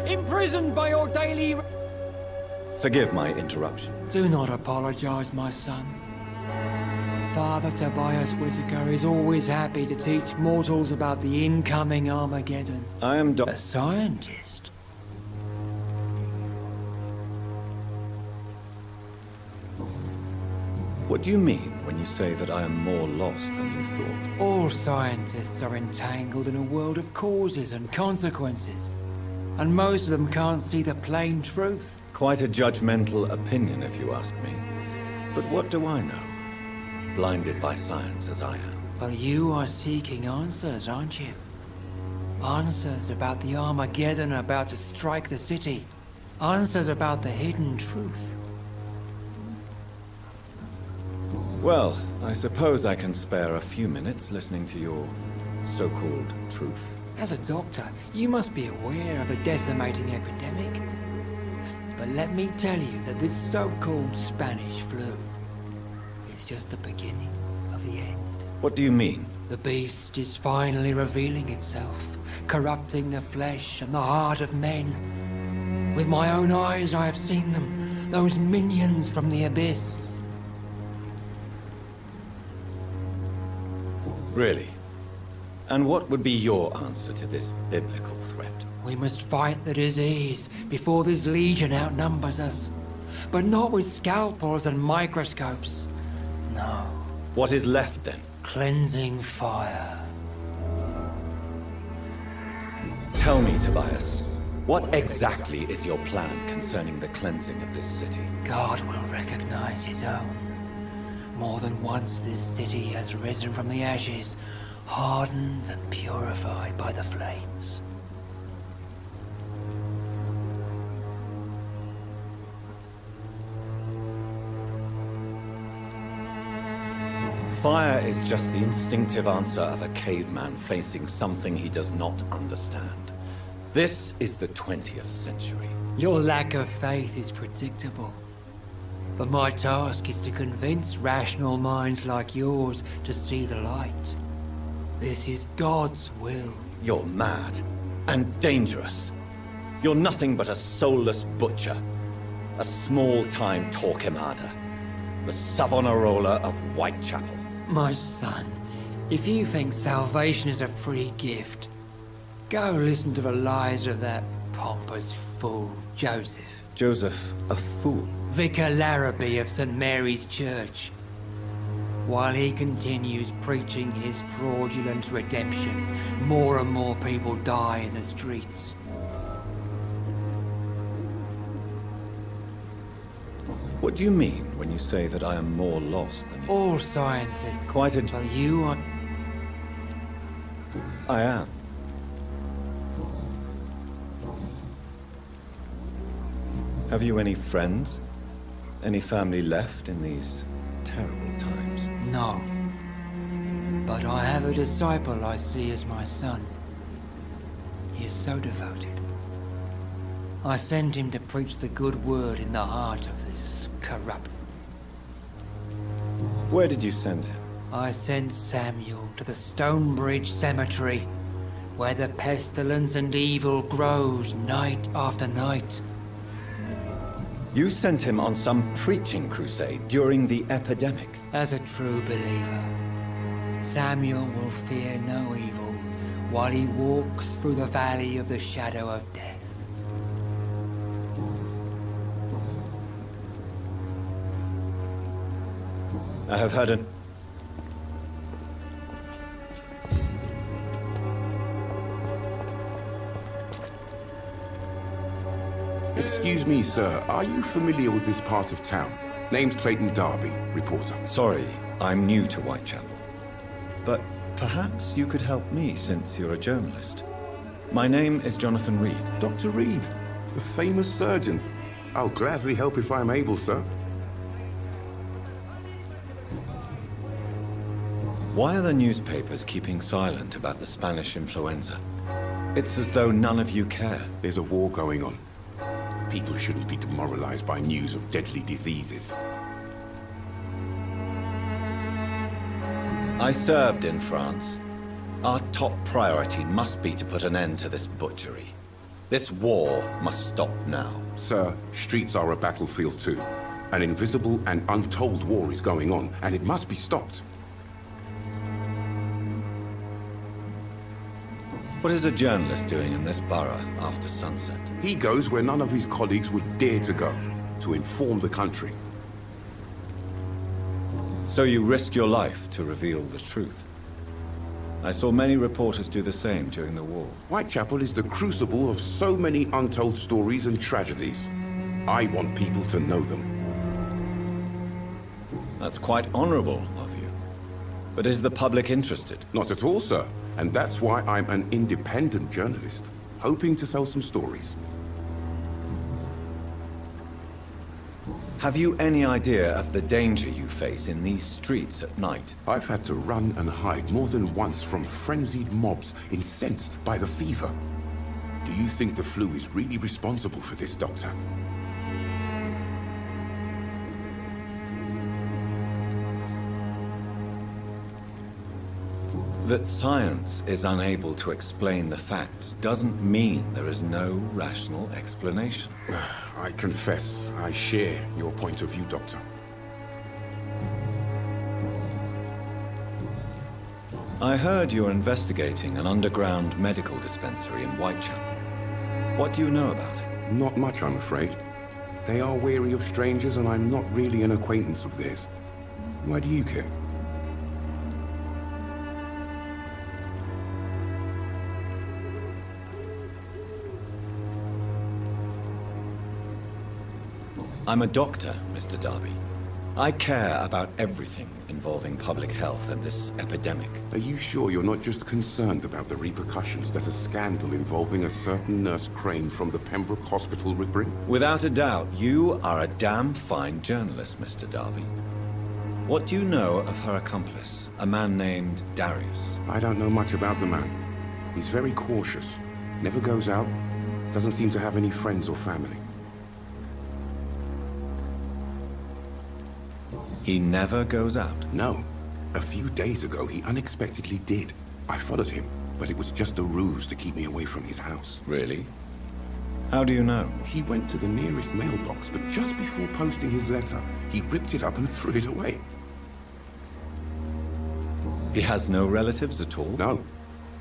imprisoned by your daily... Forgive my interruption. Do not apologize, my son. Father Tobias Whitaker is always happy to teach mortals about the incoming Armageddon. I am A scientist. What do you mean when you say that I am more lost than you thought? All scientists are entangled in a world of causes and consequences. And most of them can't see the plain truth. Quite a judgmental opinion, if you ask me. But what do I know? Blinded by science as I am. But you are seeking answers, aren't you? Answers about the Armageddon about to strike the city. Answers about the hidden truth. Well, I suppose I can spare a few minutes listening to your so-called truth. As a doctor, you must be aware of the decimating epidemic. But let me tell you that this so-called Spanish flu is just the beginning of the end. What do you mean? The beast is finally revealing itself, corrupting the flesh and the heart of men. With my own eyes I have seen them, those minions from the abyss. Really? And what would be your answer to this biblical threat? We must fight the disease before this legion outnumbers us. But not with scalpels and microscopes. No. What is left then? Cleansing fire. Tell me, Tobias, what exactly is your plan concerning the cleansing of this city? God will recognize his own. More than once this city has risen from the ashes, hardened and purified by the flames. Fire is just the instinctive answer of a caveman facing something he does not understand. This is the 20th century. Your lack of faith is predictable. But my task is to convince rational minds like yours to see the light. This is God's will. You're mad and dangerous. You're nothing but a soulless butcher. A small-time Torquemada. The Savonarola of Whitechapel. My son, if you think salvation is a free gift, go listen to the lies of that pompous fool, Joseph. Joseph, a fool? Vicar Larrabee of St. Mary's Church. While he continues preaching his fraudulent redemption, more and more people die in the streets. What do you mean when you say that I am more lost than you? All scientists... Quite a... Well, you are... I am. Have you any friends? Any family left in these terrible times? No. But I have a disciple I see as my son. He is so devoted. I send him to preach the good word in the heart of this corrupt... Where did you send him? I sent Samuel to the Stonebridge Cemetery, where the pestilence and evil grows night after night. You sent him on some preaching crusade during the epidemic. As a true believer, Samuel will fear no evil while he walks through the valley of the shadow of death. I have heard an... Excuse me, sir. Are you familiar with this part of town? Name's Clayton Darby, reporter. Sorry, I'm new to Whitechapel. But perhaps you could help me since you're a journalist. My name is Jonathan Reid. Dr. Reid, the famous surgeon. I'll gladly help if I'm able, sir. Why are the newspapers keeping silent about the Spanish influenza? It's as though none of you care. There's a war going on. People shouldn't be demoralized by news of deadly diseases. I served in France. Our top priority must be to put an end to this butchery. This war must stop now. Sir, streets are a battlefield too. An invisible and untold war is going on, and it must be stopped. What is a journalist doing in this borough after sunset? He goes where none of his colleagues would dare to go, to inform the country. So you risk your life to reveal the truth. I saw many reporters do the same during the war. Whitechapel is the crucible of so many untold stories and tragedies. I want people to know them. That's quite honorable of you. But is the public interested? Not at all, sir. And that's why I'm an independent journalist, hoping to sell some stories. Have you any idea of the danger you face in these streets at night? I've had to run and hide more than once from frenzied mobs incensed by the fever. Do you think the flu is really responsible for this, Doctor? That science is unable to explain the facts doesn't mean there is no rational explanation. I confess, I share your point of view, Doctor. I heard you're investigating an underground medical dispensary in Whitechapel. What do you know about it? Not much, I'm afraid. They are wary of strangers, and I'm not really an acquaintance of theirs. Why do you care? I'm a doctor, Mr. Darby. I care about everything involving public health and this epidemic. Are you sure you're not just concerned about the repercussions that a scandal involving a certain Nurse Crane from the Pembroke Hospital would bring? Without a doubt, you are a damn fine journalist, Mr. Darby. What do you know of her accomplice, a man named Darius? I don't know much about the man. He's very cautious, never goes out, doesn't seem to have any friends or family. He never goes out? No. A few days ago, he unexpectedly did. I followed him, but it was just a ruse to keep me away from his house. Really? How do you know? He went to the nearest mailbox, but just before posting his letter, he ripped it up and threw it away. He has no relatives at all? No.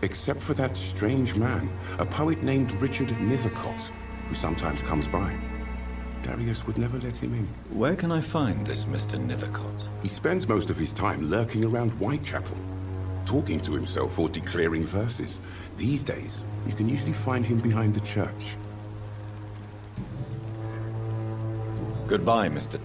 Except for that strange man, a poet named Richard Nithercott, who sometimes comes by. Darius would never let him in. Where can I find this Mr. Nithercott? He spends most of his time lurking around Whitechapel, talking to himself or declaring verses. These days, you can usually find him behind the church. Goodbye, Mr.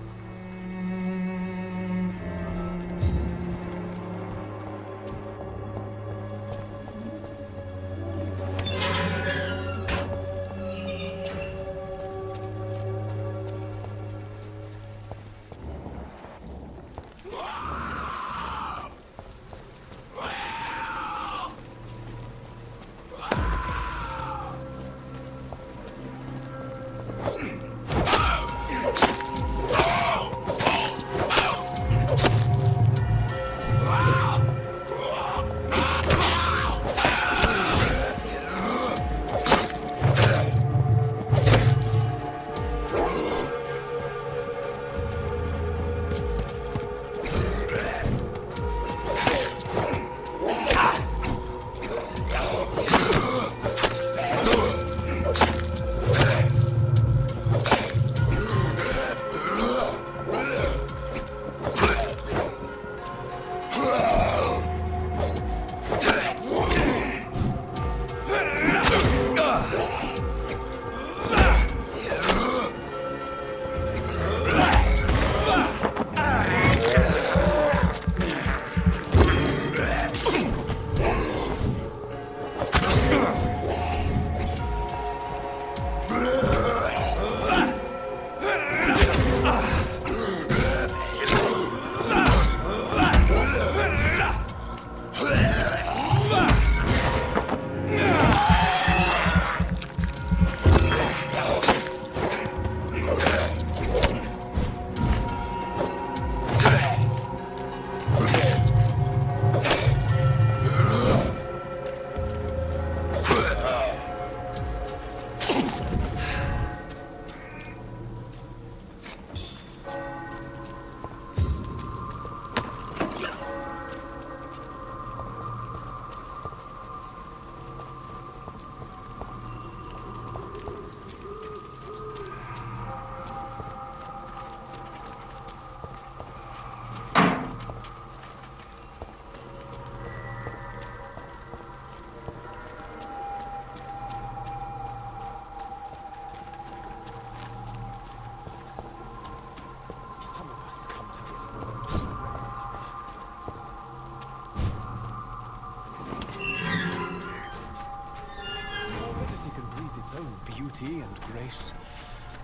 beauty and grace.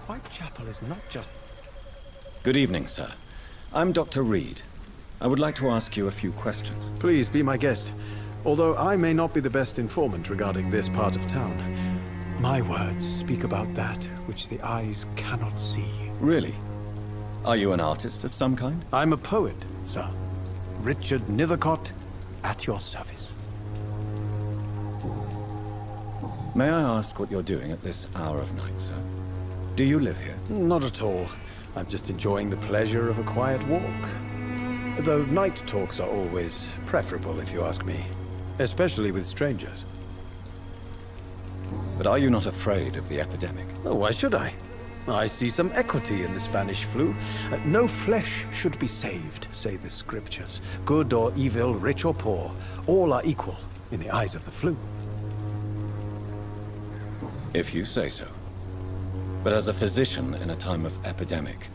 Whitechapel is not just... Good evening, sir. I'm Dr. Reid. I would like to ask you a few questions. Please be my guest. Although I may not be the best informant regarding this part of town, my words speak about that which the eyes cannot see. Really? Are you an artist of some kind? I'm a poet, sir. Richard Nethercott, at your service. May I ask what you're doing at this hour of night, sir? Do you live here? Not at all. I'm just enjoying the pleasure of a quiet walk. Though night talks are always preferable, if you ask me. Especially with strangers. But are you not afraid of the epidemic? Oh, why should I? I see some equity in the Spanish flu. No flesh should be saved, say the scriptures. Good or evil, rich or poor, all are equal in the eyes of the flu. If you say so. But as a physician in a time of epidemic,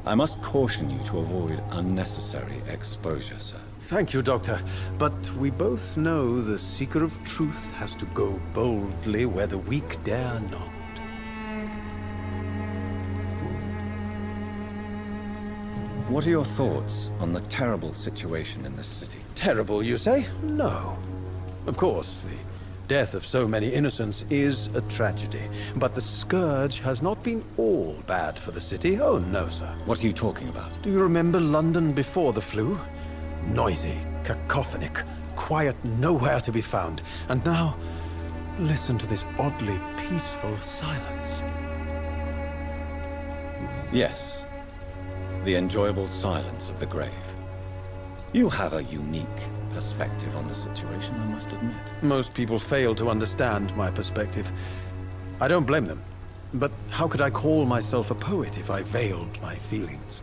I must caution you to avoid unnecessary exposure, sir. Thank you, Doctor. But we both know the seeker of truth has to go boldly where the weak dare not. What are your thoughts on the terrible situation in this city? Terrible, you say? No. Of course, the death of so many innocents is a tragedy. But the scourge has not been all bad for the city. Oh, no, sir. What are you talking about? Do you remember London before the flu? Noisy, cacophonic, quiet nowhere to be found. And now, listen to this oddly peaceful silence. Yes. The enjoyable silence of the grave. You have a unique perspective on the situation, I must admit. Most people fail to understand my perspective. I don't blame them. But how could I call myself a poet if I veiled my feelings?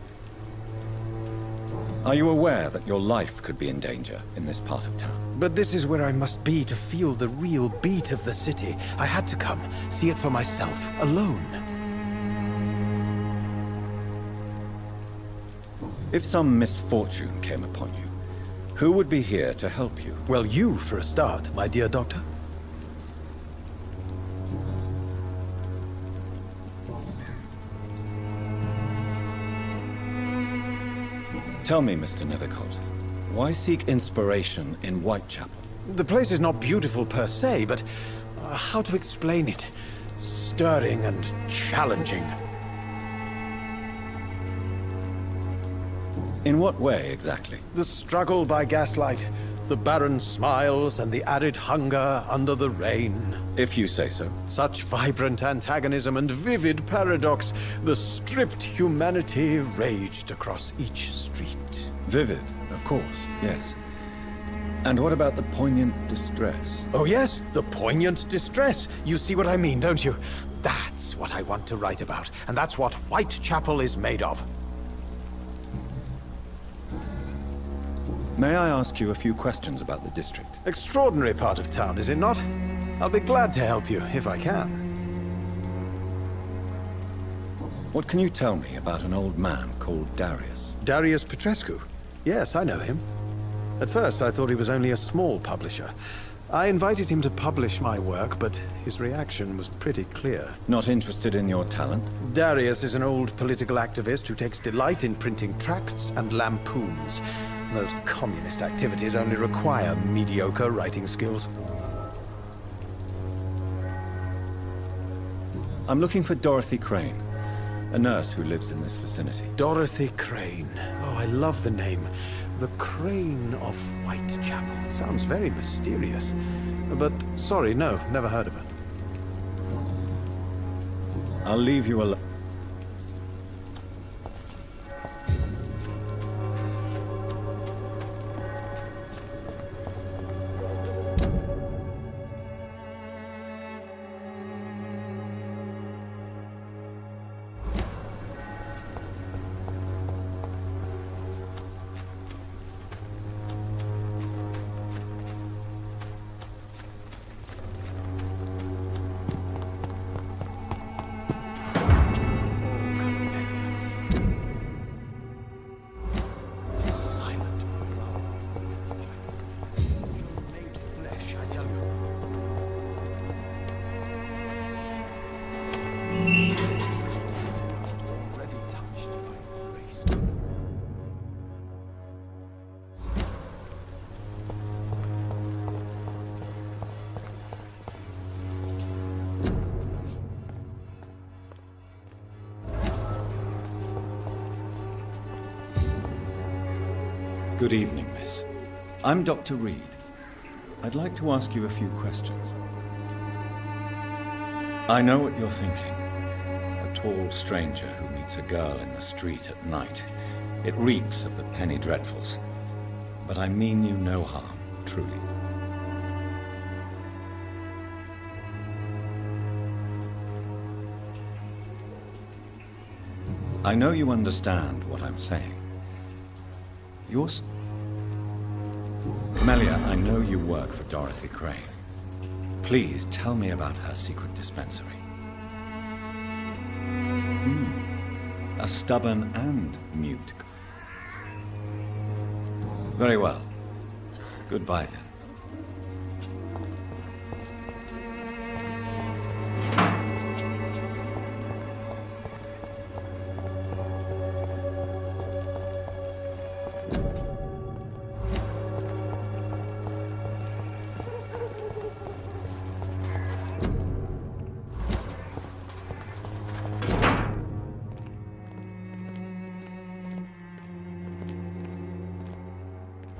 Are you aware that your life could be in danger in this part of town? But this is where I must be to feel the real beat of the city. I had to come, see it for myself, alone. If some misfortune came upon you, who would be here to help you? Well, you for a start, my dear doctor. Tell me, Mr. Nethercott, why seek inspiration in Whitechapel? The place is not beautiful per se, but how to explain it? Stirring and challenging. In what way, exactly? The struggle by gaslight, the barren smiles and the arid hunger under the rain. If you say so. Such vibrant antagonism and vivid paradox, the stripped humanity raged across each street. Vivid, of course, yes. And what about the poignant distress? Oh yes, the poignant distress. You see what I mean, don't you? That's what I want to write about, and that's what Whitechapel is made of. May I ask you a few questions about the district? Extraordinary part of town, is it not? I'll be glad to help you, if I can. What can you tell me about an old man called Darius? Darius Petrescu? Yes, I know him. At first, I thought he was only a small publisher. I invited him to publish my work, but his reaction was pretty clear. Not interested in your talent? Darius is an old political activist who takes delight in printing tracts and lampoons. Those communist activities only require mediocre writing skills. I'm looking for Dorothy Crane, a nurse who lives in this vicinity. Dorothy Crane. Oh, I love the name. The Crane of Whitechapel. Sounds very mysterious. But, sorry, no, never heard of her. I'll leave you alone. Good evening, miss. I'm Dr. Reid. I'd like to ask you a few questions. I know what you're thinking. A tall stranger who meets a girl in the street at night. It reeks of the penny dreadfuls. But I mean you no harm, truly. I know you understand what I'm saying. Melia, I know you work for Dorothy Crane. Please tell me about her secret dispensary. A stubborn and mute. Very well. Goodbye then.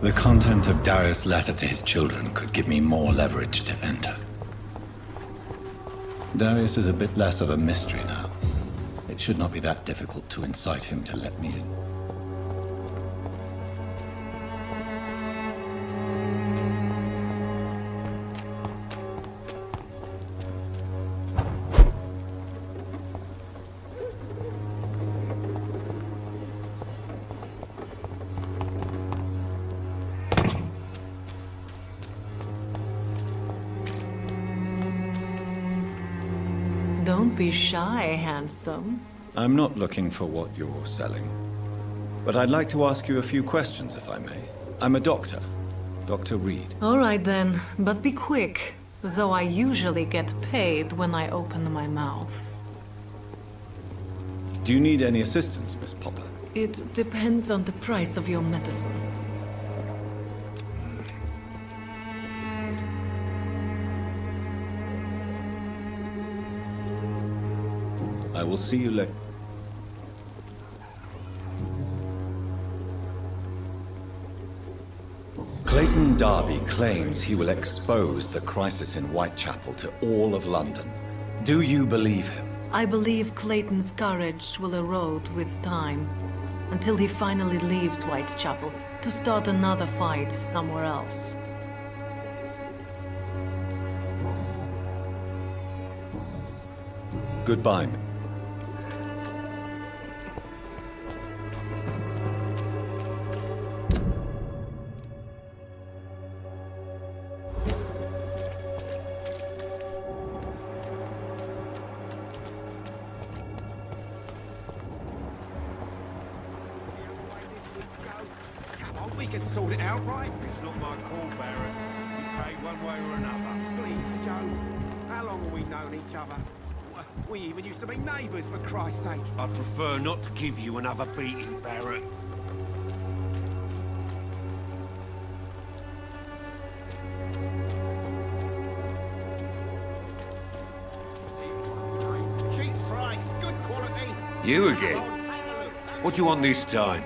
The content of Darius' letter to his children could give me more leverage to enter. Darius is a bit less of a mystery now. It should not be that difficult to incite him to let me in. Don't be shy, handsome. I'm not looking for what you're selling. But I'd like to ask you a few questions, if I may. I'm a doctor. Dr. Reid. All right then, but be quick. Though I usually get paid when I open my mouth. Do you need any assistance, Miss Popper? It depends on the price of your medicine. I will see you later. Clayton Darby claims he will expose the crisis in Whitechapel to all of London. Do you believe him? I believe Clayton's courage will erode with time, until he finally leaves Whitechapel to start another fight somewhere else. Goodbye. We can sort it out, right? It's not my call, Barrett. You pay one way or another. Please, Joe. How long have we known each other? We even used to be neighbours, for Christ's sake. I'd prefer not to give you another beating, Barrett. Cheap price, good quality. You again? What do you want this time?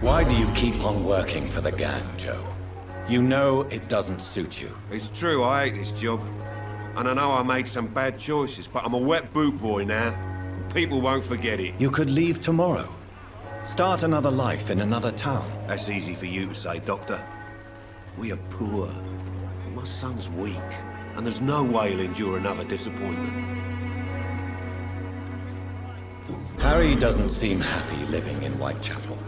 Why do you keep on working for the gang, Joe? You know it doesn't suit you. It's true, I hate this job. And I know I made some bad choices, but I'm a wet boot boy now. And people won't forget it. You could leave tomorrow. Start another life in another town. That's easy for you to say, Doctor. We are poor. My son's weak. And there's no way he'll endure another disappointment. Harry doesn't seem happy living in Whitechapel.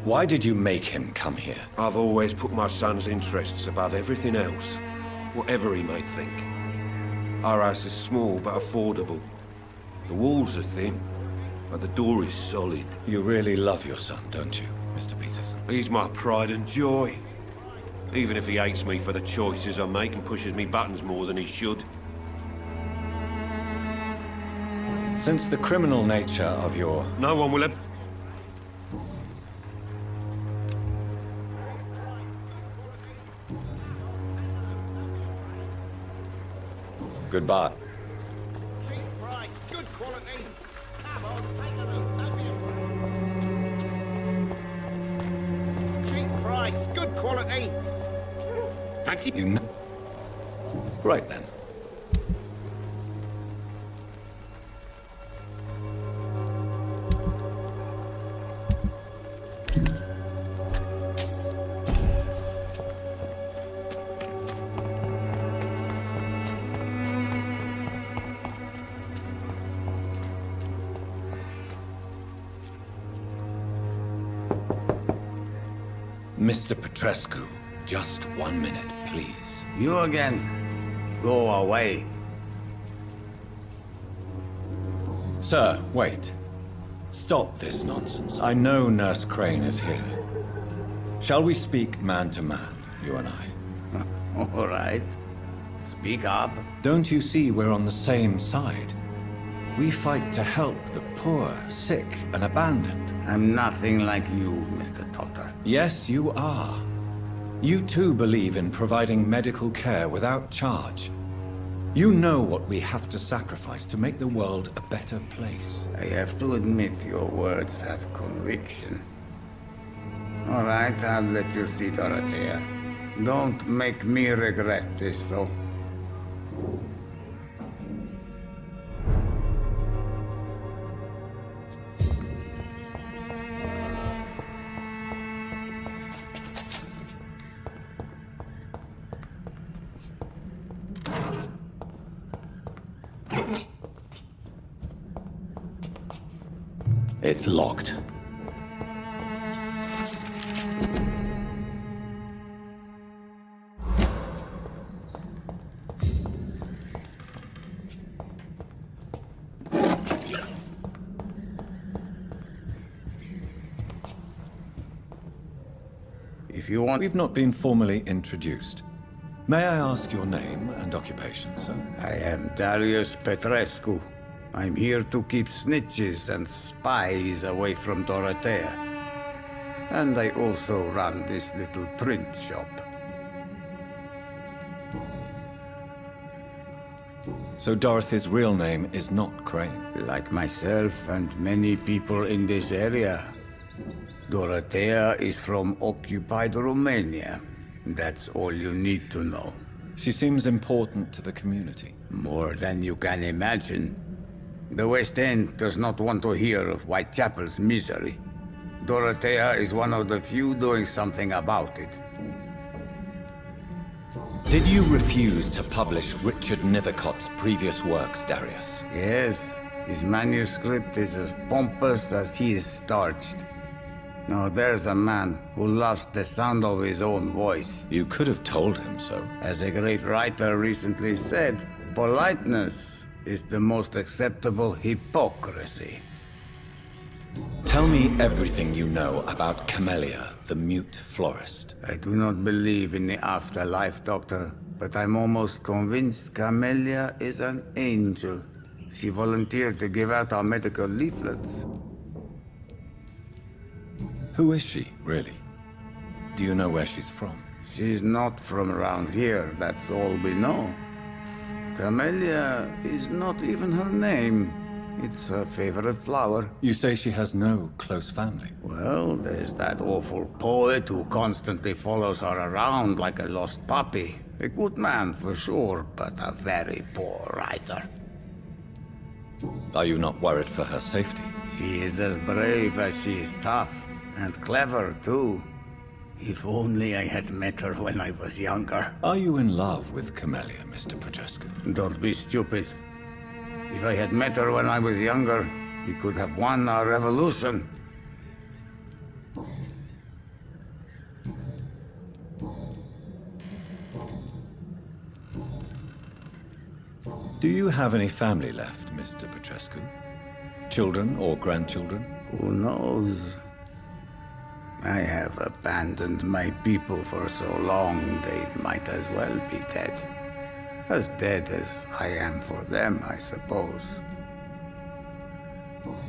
Why did you make him come here? I've always put my son's interests above everything else, whatever he may think. Our house is small but affordable. The walls are thin, but the door is solid. You really love your son, don't you, Mr. Peterson? He's my pride and joy. Even if he hates me for the choices I make and pushes me buttons more than he should. Since the criminal nature of your... No one will ever... Goodbye. Cheap price, good quality. Come on, take a look. Don't be afraid. Cheap price, good quality. Fancy You know. Right then. Mr. Petrescu, just 1 minute, please. You again. Go away. Sir, wait. Stop this nonsense. I know Nurse Crane is here. Shall we speak man to man, you and I? All right. Speak up. Don't you see we're on the same side? We fight to help the poor, sick, and abandoned. I'm nothing like you, Mr. Doctor. Yes, you are. You too believe in providing medical care without charge. You know what we have to sacrifice to make the world a better place. I have to admit your words have conviction. All right, I'll let you see Dorothea. Don't make me regret this, though. It's locked. If you want... We've not been formally introduced. May I ask your name and occupation, sir? I am Darius Petrescu. I'm here to keep snitches and spies away from Dorothea. And I also run this little print shop. So Dorothy's real name is not Crane? Like myself and many people in this area. Dorothea is from occupied Romania. That's all you need to know. She seems important to the community. More than you can imagine. The West End does not want to hear of Whitechapel's misery. Dorothea is one of the few doing something about it. Did you refuse to publish Richard Nethercott's previous works, Darius? Yes, his manuscript is as pompous as he is starched. Now there's a man who loves the sound of his own voice. You could have told him so. As a great writer recently said, politeness is the most acceptable hypocrisy. Tell me everything you know about Camellia, the mute florist. I do not believe in the afterlife, Doctor, but I'm almost convinced Camellia is an angel. She volunteered to give out our medical leaflets. Who is she, really? Do you know where she's from? She's not from around here, that's all we know. Camellia is not even her name. It's her favorite flower. You say she has no close family? Well, there's that awful poet who constantly follows her around like a lost puppy. A good man for sure, but a very poor writer. Are you not worried for her safety? She is as brave as she is tough. And clever, too. If only I had met her when I was younger. Are you in love with Camellia, Mr. Petrescu? Don't be stupid. If I had met her when I was younger, we could have won our revolution. Do you have any family left, Mr. Petrescu? Children or grandchildren? Who knows? I have abandoned my people for so long, they might as well be dead. As dead as I am for them, I suppose.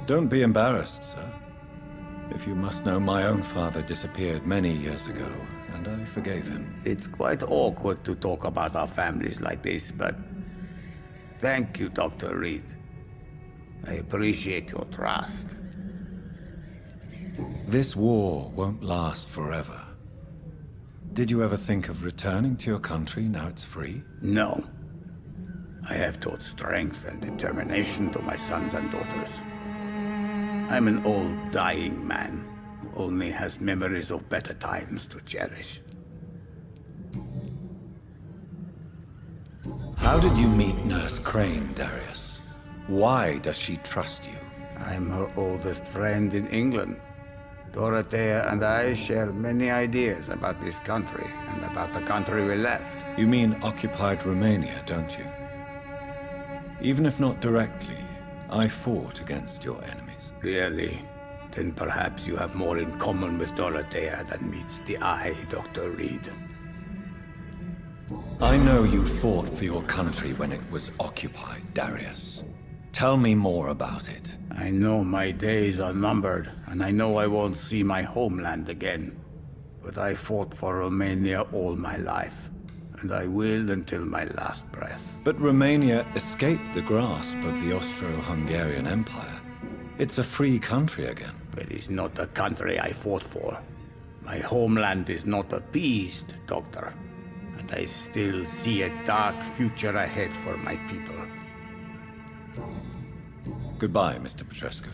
Don't be embarrassed, sir. If you must know, my own father disappeared many years ago, and I forgave him. It's quite awkward to talk about our families like this, but Thank you, Dr. Reid. I appreciate your trust. This war won't last forever. Did you ever think of returning to your country now it's free? No. I have taught strength and determination to my sons and daughters. I'm an old, dying man who only has memories of better times to cherish. How did you meet Nurse Crane, Darius? Why does she trust you? I'm her oldest friend in England. Dorothea and I share many ideas about this country and about the country we left. You mean occupied Romania, don't you? Even if not directly, I fought against your enemies. Really? Then perhaps you have more in common with Dorothea than meets the eye, Dr. Reid. I know you fought for your country when it was occupied, Darius. Tell me more about it. I know my days are numbered, and I know I won't see my homeland again. But I fought for Romania all my life, and I will until my last breath. But Romania escaped the grasp of the Austro-Hungarian Empire. It's a free country again. It is not the country I fought for. My homeland is not appeased, Doctor. And I still see a dark future ahead for my people. Goodbye, Mr. Petrescu.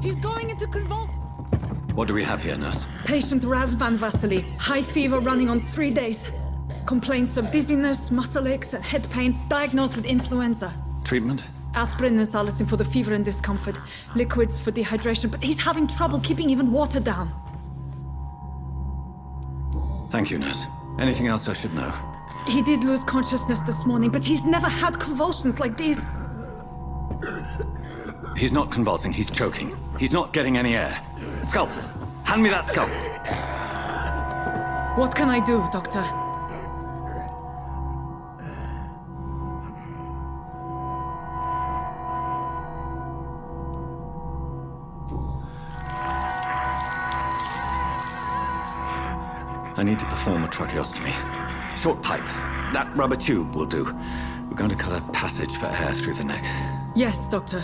He's going into convulsion. What do we have here, nurse? Patient Razvan Vasily. High fever running on 3 days. Complaints of dizziness, muscle aches, and head pain. Diagnosed with influenza. Treatment? Aspirin and salicin for the fever and discomfort. Liquids for dehydration, but he's having trouble keeping even water down. Thank you, nurse. Anything else I should know? He did lose consciousness this morning, but he's never had convulsions like these. He's not convulsing, he's choking. He's not getting any air. Scalpel! Hand me that scalpel! What can I do, Doctor? I need to perform a tracheostomy. Short pipe. That rubber tube will do. We're going to cut a passage for air through the neck. Yes, Doctor.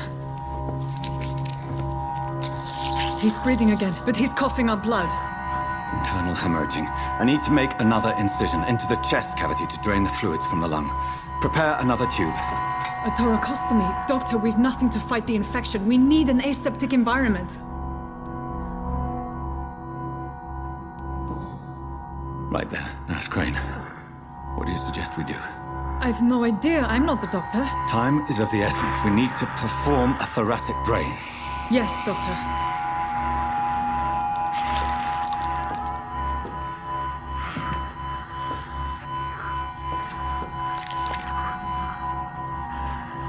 He's breathing again, but he's coughing up blood. Internal hemorrhaging. I need to make another incision into the chest cavity to drain the fluids from the lung. Prepare another tube. A thoracostomy? Doctor, we've nothing to fight the infection. We need an aseptic environment. Right then, Nurse Crane. What do you suggest we do? I've no idea. I'm not the doctor. Time is of the essence. We need to perform a thoracic drain. Yes, Doctor.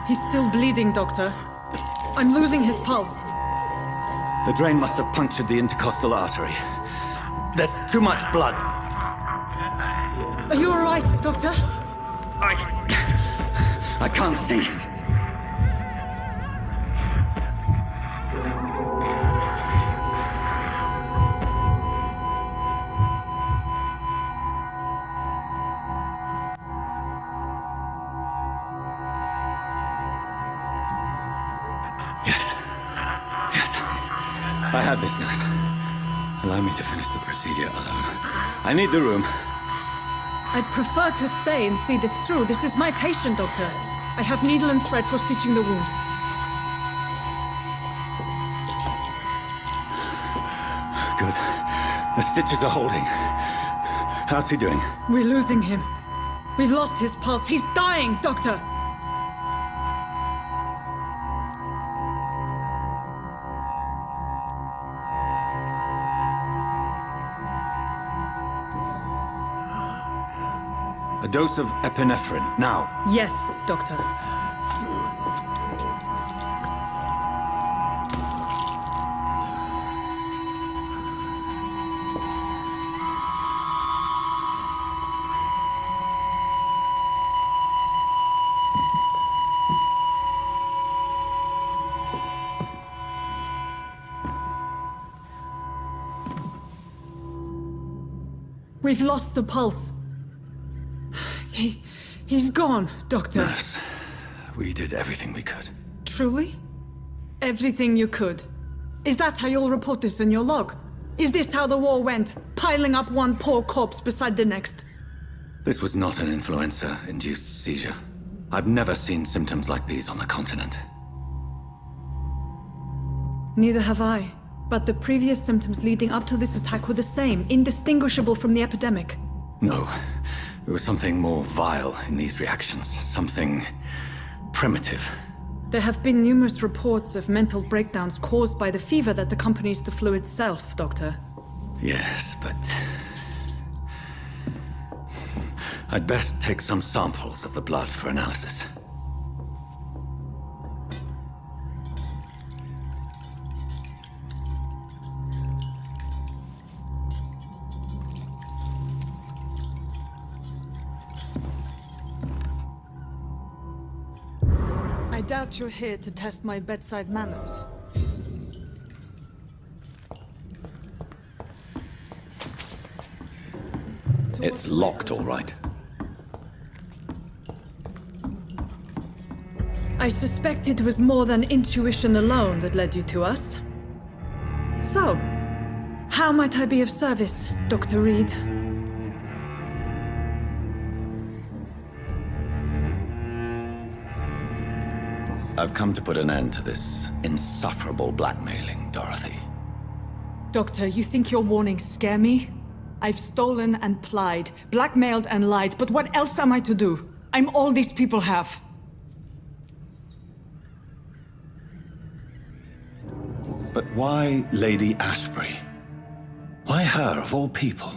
He's still bleeding, Doctor. I'm losing his pulse. The drain must have punctured the intercostal artery. There's too much blood. Are you all right, Doctor? I can't see. I have this, nurse. Allow me to finish the procedure alone. I need the room. I'd prefer to stay and see this through. This is my patient, Doctor. I have needle and thread for stitching the wound. Good. The stitches are holding. How's he doing? We're losing him. We've lost his pulse. He's dying, Doctor! A dose of epinephrine, now. Yes, Doctor. We've lost the pulse. He's gone, Doctor. Nurse, we did everything we could. Truly? Everything you could. Is that how you'll report this in your log? Is this how the war went? Piling up one poor corpse beside the next? This was not an influenza-induced seizure. I've never seen symptoms like these on the continent. Neither have I. But the previous symptoms leading up to this attack were the same, indistinguishable from the epidemic. No. There was something more vile in these reactions. Something primitive. There have been numerous reports of mental breakdowns caused by the fever that accompanies the flu itself, Doctor. Yes, but... I'd best take some samples of the blood for analysis. I doubt you're here to test my bedside manners. It's locked, all right. I suspect it was more than intuition alone that led you to us. So, how might I be of service, Dr. Reid? I've come to put an end to this insufferable blackmailing, Dorothy. Doctor, you think your warnings scare me? I've stolen and plied, blackmailed and lied, but what else am I to do? I'm all these people have. But why Lady Ashbury? Why her, of all people?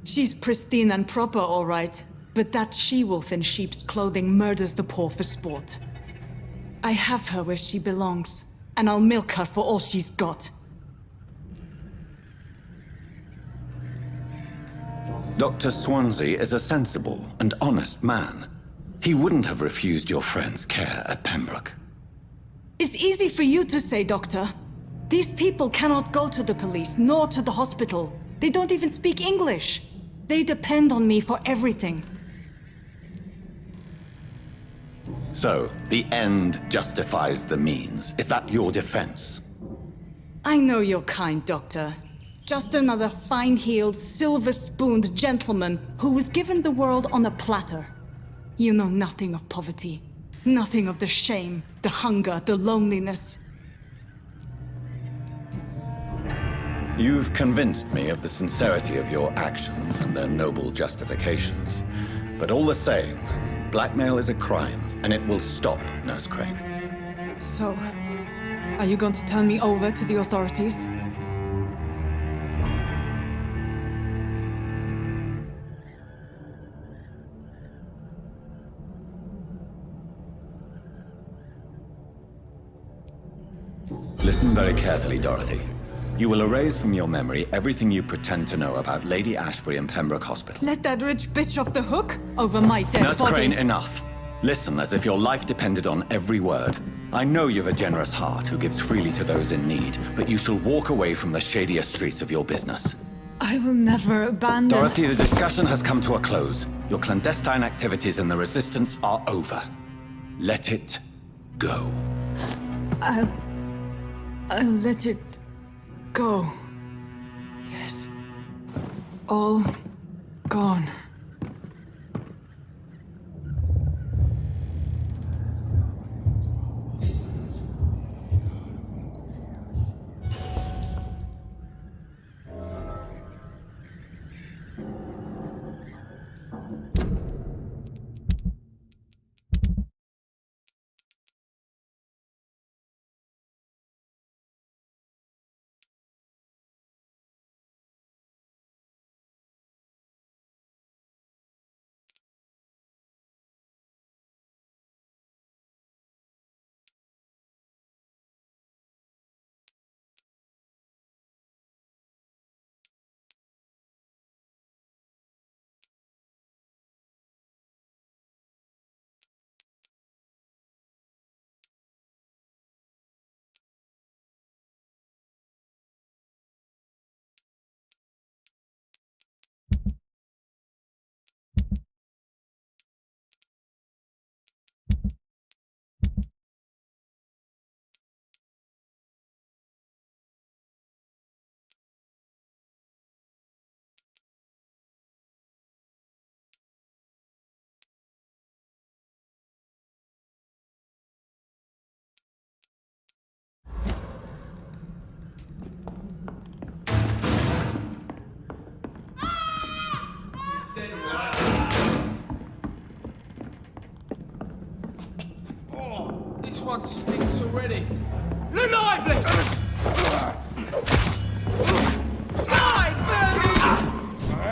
She's pristine and proper, all right. But that she-wolf in sheep's clothing murders the poor for sport. I have her where she belongs, and I'll milk her for all she's got. Dr. Swansea is a sensible and honest man. He wouldn't have refused your friend's care at Pembroke. It's easy for you to say, Doctor. These people cannot go to the police, nor to the hospital. They don't even speak English. They depend on me for everything. So, the end justifies the means. Is that your defense? I know you're kind, Doctor. Just another fine-heeled, silver-spooned gentleman who was given the world on a platter. You know nothing of poverty. Nothing of the shame, the hunger, the loneliness. You've convinced me of the sincerity of your actions and their noble justifications. But all the same, blackmail is a crime, and it will stop, Nurse Crane. So, are you going to turn me over to the authorities? Listen very carefully, Dorothy. You will erase from your memory everything you pretend to know about Lady Ashbury and Pembroke Hospital. Let that rich bitch off the hook over my dead Nurse body. Crane, enough. Listen as if your life depended on every word. I know you've a generous heart who gives freely to those in need, but you shall walk away from the shadier streets of your business. I will never abandon... Dorothy, the discussion has come to a close. Your clandestine activities in the Resistance are over. Let it go. I'll let it go. Yes. All gone. Oh, this one stinks already. Lively! Slide!